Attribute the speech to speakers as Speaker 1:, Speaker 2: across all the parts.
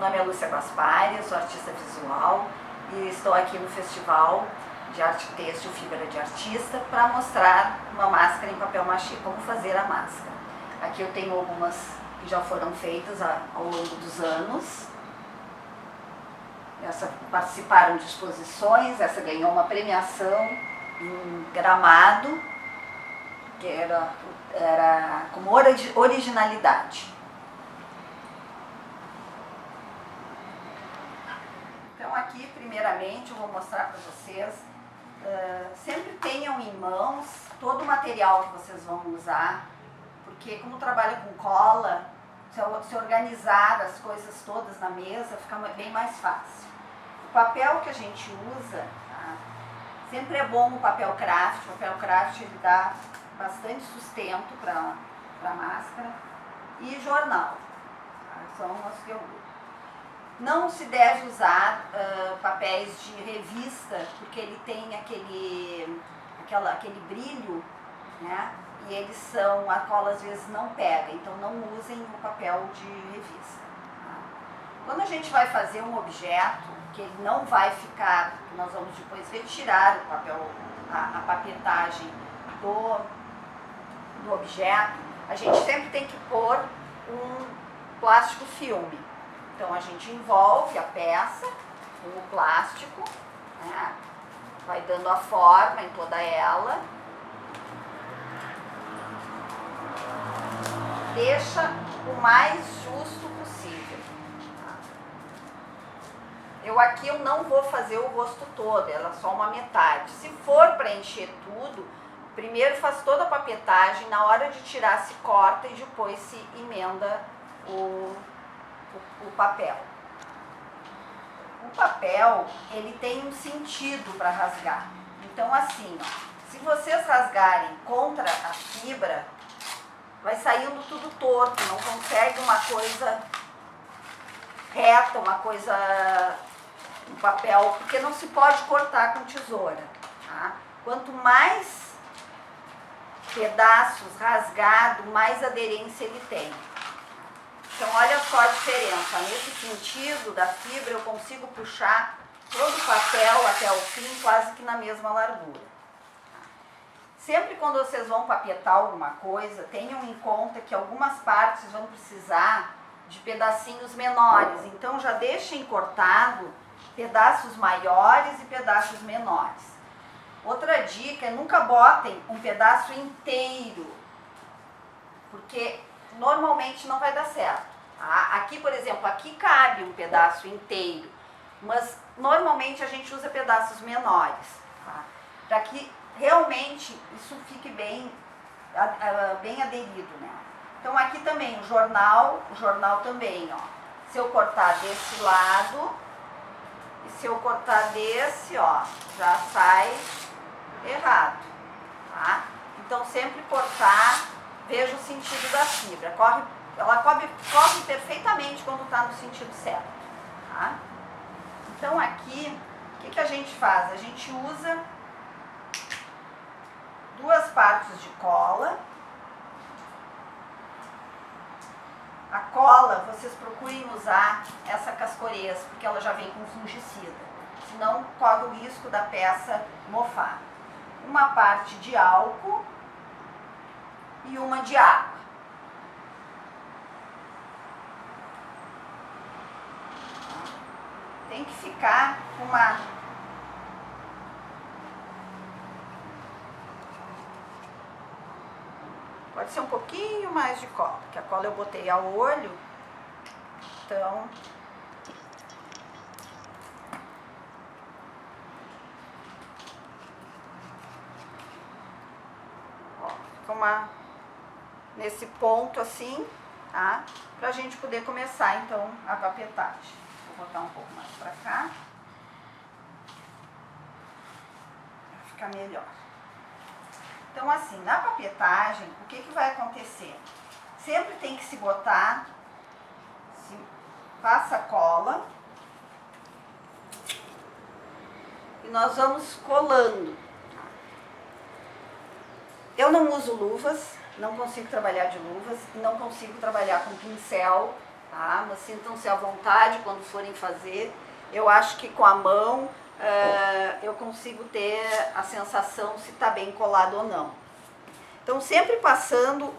Speaker 1: nome é Lúcia Gaspari, sou artista visual e estou aqui no Festival de Arte Têxtil Fibra de Artista para mostrar uma máscara em papel machê, como fazer a máscara. Aqui eu tenho algumas que já foram feitas ao longo dos anos. Essa participaram de exposições, essa ganhou uma premiação em Gramado, que era como originalidade. Então aqui, primeiramente, eu vou mostrar para vocês, sempre tenham em mãos todo o material que vocês vão usar, porque como trabalha com cola, se organizar as coisas todas na mesa, fica bem mais fácil. O papel que a gente usa, tá? Sempre é bom o papel craft. O papel craft ele dá bastante sustento para a máscara. E jornal, tá? São os que eu uso. Não se deve usar papéis de revista, porque ele tem aquele brilho, né? E eles a cola às vezes não pega, então não usem o papel de revista. Tá? Quando a gente vai fazer um objeto, que ele não vai ficar, nós vamos depois retirar o papel, a papetagem do objeto, a gente sempre tem que pôr um plástico filme. Então a gente envolve a peça com o plástico, né? Vai dando a forma em toda ela, deixa o mais justo possível. Aqui eu não vou fazer o rosto todo, ela é só uma metade. Se for preencher tudo, primeiro faz toda a papetagem, na hora de tirar se corta e depois se emenda o papel. O papel, ele tem um sentido para rasgar. Então assim, ó, se vocês rasgarem contra a fibra, vai saindo tudo torto, não consegue uma coisa reta, uma coisa no papel, porque não se pode cortar com tesoura. Tá? Quanto mais pedaços rasgado, mais aderência ele tem. Então olha só a diferença, nesse sentido da fibra eu consigo puxar todo o papel até o fim, quase que na mesma largura. Sempre quando vocês vão papetar alguma coisa, tenham em conta que algumas partes vão precisar de pedacinhos menores, então já deixem cortado pedaços maiores e pedaços menores. Outra dica é nunca botem um pedaço inteiro, porque normalmente não vai dar certo. Tá? Aqui, por exemplo, aqui cabe um pedaço inteiro, mas normalmente a gente usa pedaços menores, tá? Para que realmente isso fique bem aderido, né? Então aqui também o jornal também, ó. Se eu cortar desse lado e se eu cortar desse, ó, já sai errado, tá? Então sempre cortar, veja o sentido da fibra, ela corre perfeitamente quando está no sentido certo, tá? Então aqui, o que a gente faz? A gente usa duas partes de cola. A cola, vocês procurem usar essa cascorez, porque ela já vem com fungicida, senão corre o risco da peça mofar. Uma parte de álcool e uma de água. Tem que ficar com pode ser um pouquinho mais de cola, porque a cola eu botei ao olho, então ó, fica nesse ponto assim, tá? Pra gente poder começar então a papetagem. Vou botar um pouco mais pra cá, pra ficar melhor. Então assim, na papetagem, o que vai acontecer? Sempre tem que se botar, passa cola e nós vamos colando. Eu não uso luvas, não consigo trabalhar de luvas, não consigo trabalhar com pincel tá? Mas sintam-se à vontade quando forem fazer. Eu acho que com a mão eu consigo ter a sensação se está bem colado ou não. Então sempre passando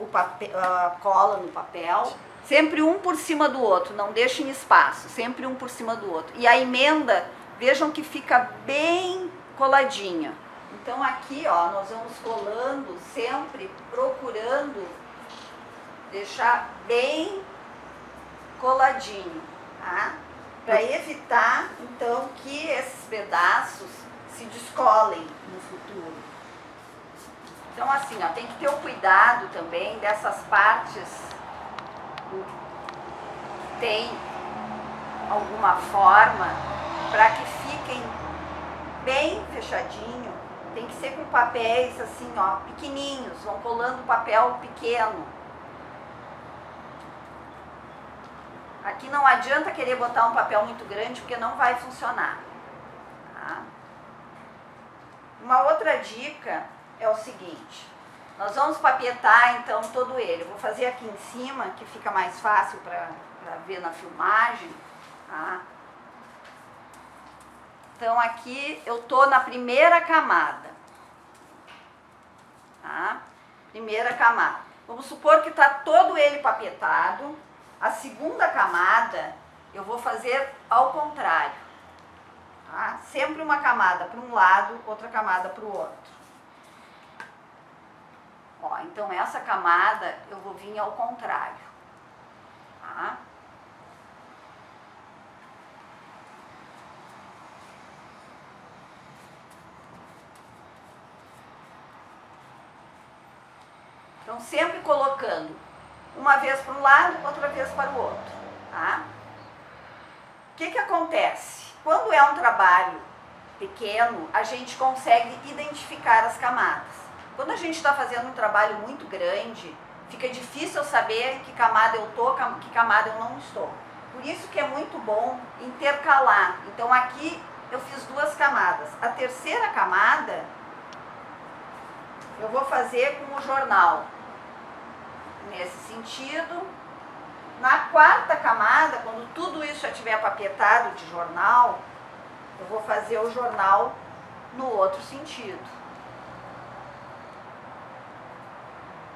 Speaker 1: a cola no papel, sempre um por cima do outro, não deixem espaço, sempre um por cima do outro. E a emenda, vejam que fica bem coladinha. Então aqui, ó, nós vamos colando sempre, procurando deixar bem coladinho, tá? Para evitar, então, que esses pedaços se descolem no futuro. Então assim, ó, tem que ter o cuidado também dessas partes que tem alguma forma para que fiquem bem fechadinho. Tem que ser com papéis assim, ó, pequenininhos, vão colando papel pequeno. Aqui não adianta querer botar um papel muito grande porque não vai funcionar. Tá? Uma outra dica é o seguinte, nós vamos papietar então todo ele. Eu vou fazer aqui em cima, que fica mais fácil para ver na filmagem. Tá? Então aqui eu tô na primeira camada, tá? Primeira camada. Vamos supor que está todo ele papietado. A segunda camada eu vou fazer ao contrário, tá? Sempre uma camada para um lado, outra camada para o outro. Ó, então essa camada eu vou vir ao contrário, tá? Então, sempre colocando uma vez para um lado, outra vez para o outro, tá? O que acontece? Quando é um trabalho pequeno, a gente consegue identificar as camadas. Quando a gente está fazendo um trabalho muito grande, fica difícil saber que camada eu estou, que camada eu não estou. Por isso que é muito bom intercalar. Então, aqui eu fiz 2 camadas. A terceira camada eu vou fazer com o jornal. Nesse sentido, na 4ª camada, quando tudo isso já estiver papietado de jornal, eu vou fazer o jornal no outro sentido.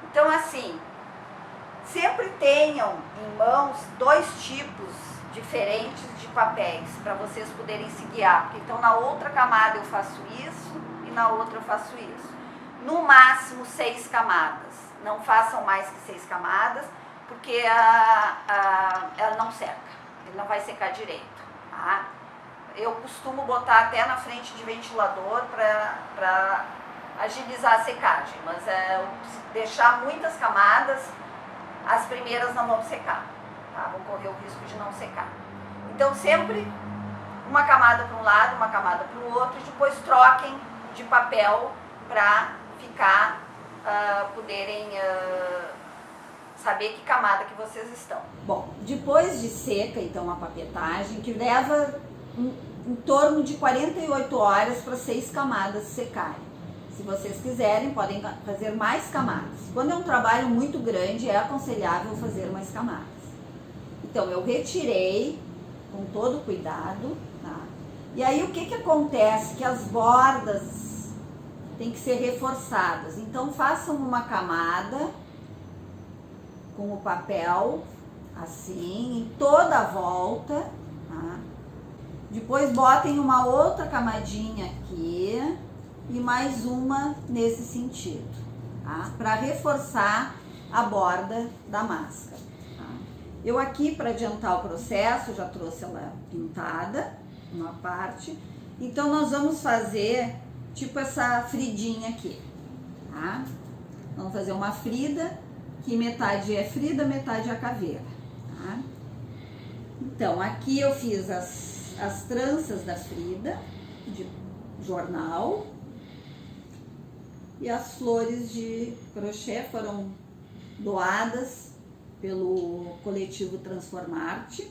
Speaker 1: Então assim, sempre tenham em mãos 2 tipos diferentes de papéis, para vocês poderem se guiar, porque então na outra camada eu faço isso e na outra eu faço isso. No máximo 6 camadas. Não façam mais que 6 camadas, porque ela não seca, ele não vai secar direito. Tá? Eu costumo botar até na frente de ventilador para agilizar a secagem, mas se deixar muitas camadas, as primeiras não vão secar, tá? Vão correr o risco de não secar. Então sempre uma camada para um lado, uma camada para o outro, e depois troquem de papel para ficar poderem saber que camada que vocês estão. Bom, depois de seca, então, a papietagem, que leva em torno de 48 horas para 6 camadas secarem. Se vocês quiserem, podem fazer mais camadas. Quando é um trabalho muito grande, é aconselhável fazer mais camadas. Então, eu retirei com todo cuidado, tá? E aí, o que acontece? Que as bordas tem que ser reforçadas. Então façam uma camada com o papel assim em toda a volta, tá? Depois botem uma outra camadinha aqui e mais uma nesse sentido, tá? Para reforçar a borda da máscara, tá? Eu aqui, para adiantar o processo, já trouxe ela pintada uma parte. Então nós vamos fazer tipo essa fridinha aqui, tá? Vamos fazer uma frida, que metade é frida, metade é a caveira, tá? Então, aqui eu fiz as tranças da frida, de jornal, e as flores de crochê foram doadas pelo coletivo Transformarte.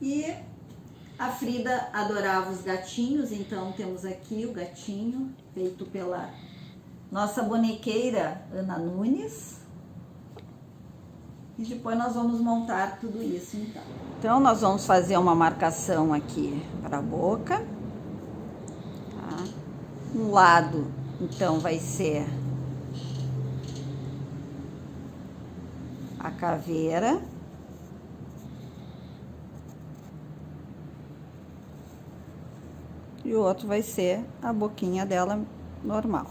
Speaker 1: E a Frida adorava os gatinhos, então temos aqui o gatinho, feito pela nossa bonequeira Ana Nunes. E depois nós vamos montar tudo isso, então. Então, nós vamos fazer uma marcação aqui para a boca. Tá? Um lado, então, vai ser a caveira. E o outro vai ser a boquinha dela normal.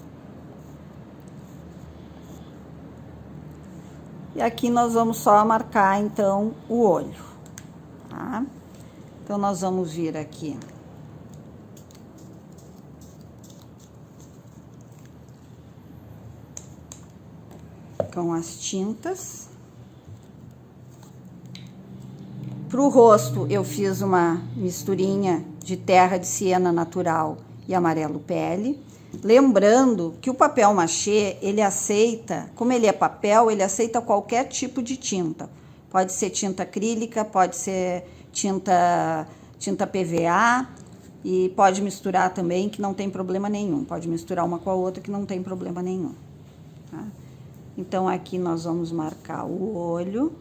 Speaker 1: E aqui nós vamos só marcar, então, o olho, tá? Então, nós vamos vir aqui com as tintas. Pro rosto, eu fiz uma misturinha de terra de siena natural e amarelo pele. Lembrando que o papel machê, ele aceita, como ele é papel, ele aceita qualquer tipo de tinta. Pode ser tinta acrílica, pode ser tinta PVA e pode misturar também, que não tem problema nenhum. Pode misturar uma com a outra, que não tem problema nenhum. Tá? Então, aqui nós vamos marcar o olho.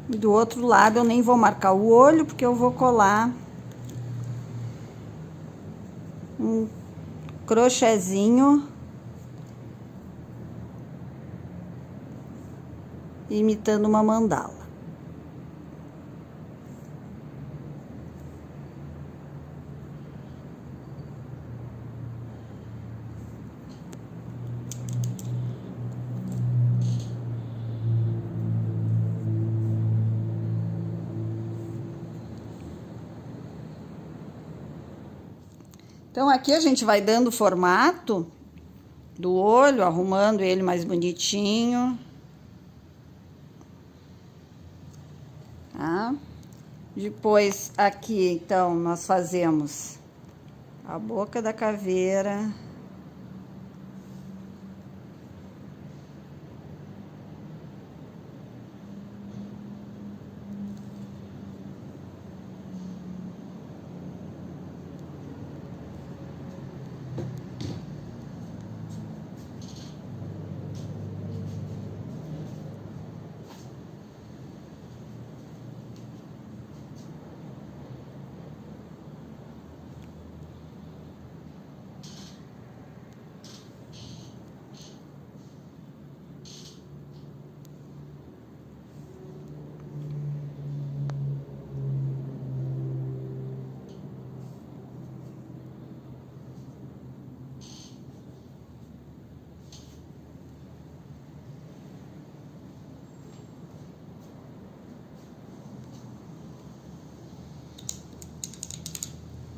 Speaker 1: Do outro lado eu nem vou marcar o olho, porque eu vou colar um crochêzinho imitando uma mandala. Então, aqui a gente vai dando o formato do olho, arrumando ele mais bonitinho. Tá? Depois, aqui, então, nós fazemos a boca da caveira.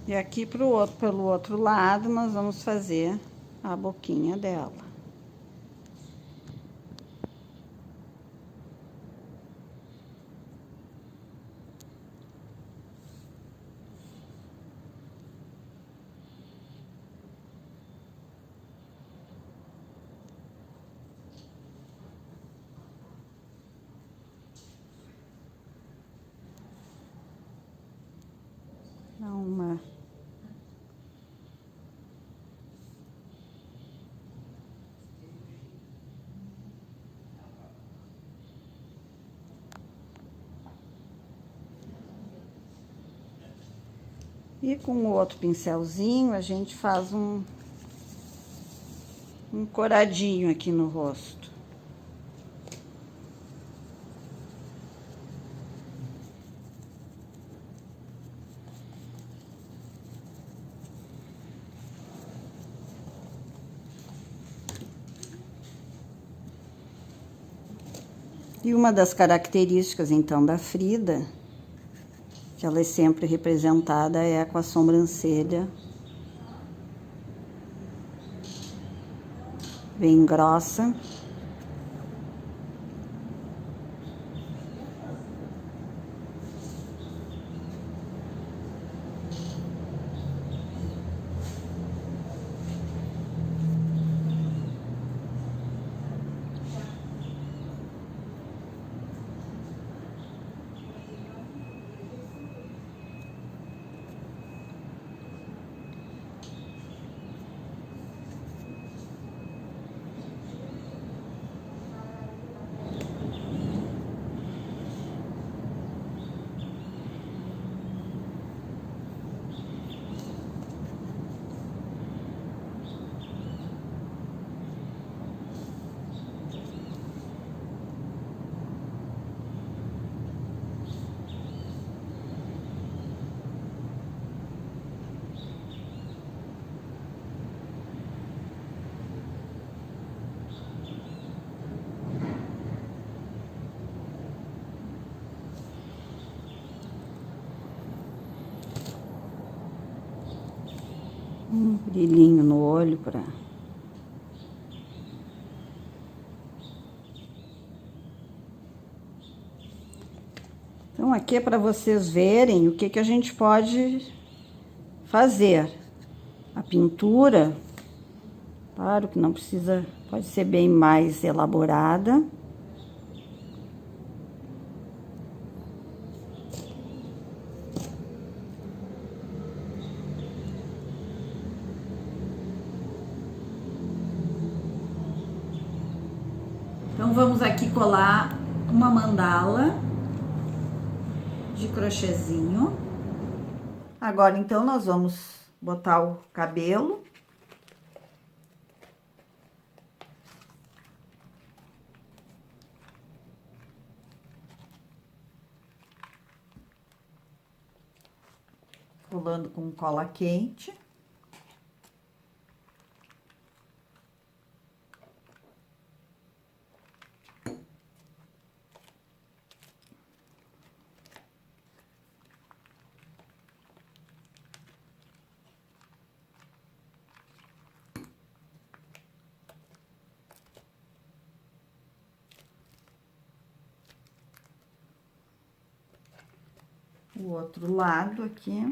Speaker 1: E aqui pelo outro lado, nós vamos fazer a boquinha dela. Dá uma... E com o outro pincelzinho, a gente faz um coradinho aqui no rosto. E uma das características, então, da Frida, que ela é sempre representada, é com a sobrancelha
Speaker 2: bem grossa. Um brilhinho no olho para... Então, aqui é para vocês verem o que a gente pode fazer. A pintura, claro que não precisa, pode ser bem mais elaborada. Então, vamos aqui colar uma mandala de crochêzinho. Agora, então, nós vamos botar o cabelo. Colando com cola quente. O outro lado aqui.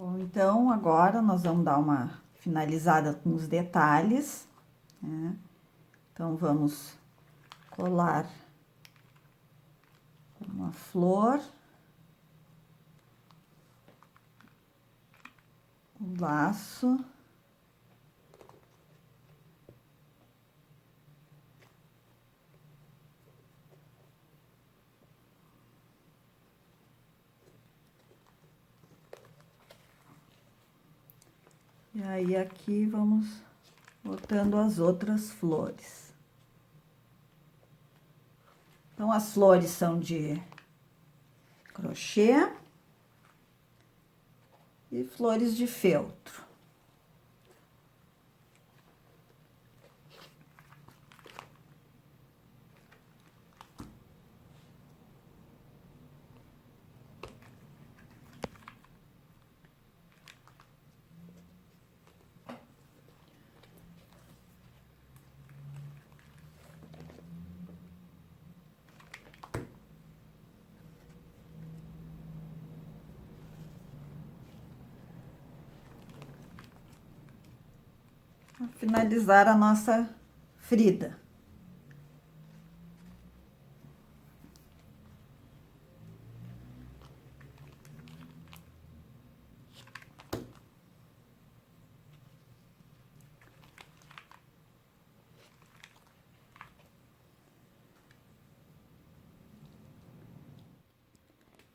Speaker 2: Bom, então, agora nós vamos dar uma finalizada com os detalhes, né? Então, vamos colar uma flor, um laço. E aí, aqui vamos botando as outras flores. Então, as flores são de crochê e flores de feltro. Para finalizar a nossa Frida.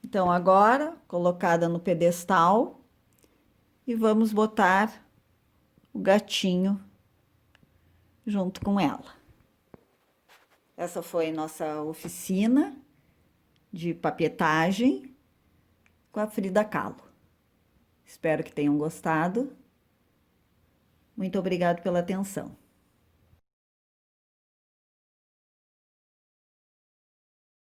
Speaker 2: Então, agora, colocada no pedestal, e vamos botar o gatinho junto com ela. Essa foi nossa oficina de papetagem com a Frida Kahlo. Espero que tenham gostado. Muito obrigada pela atenção.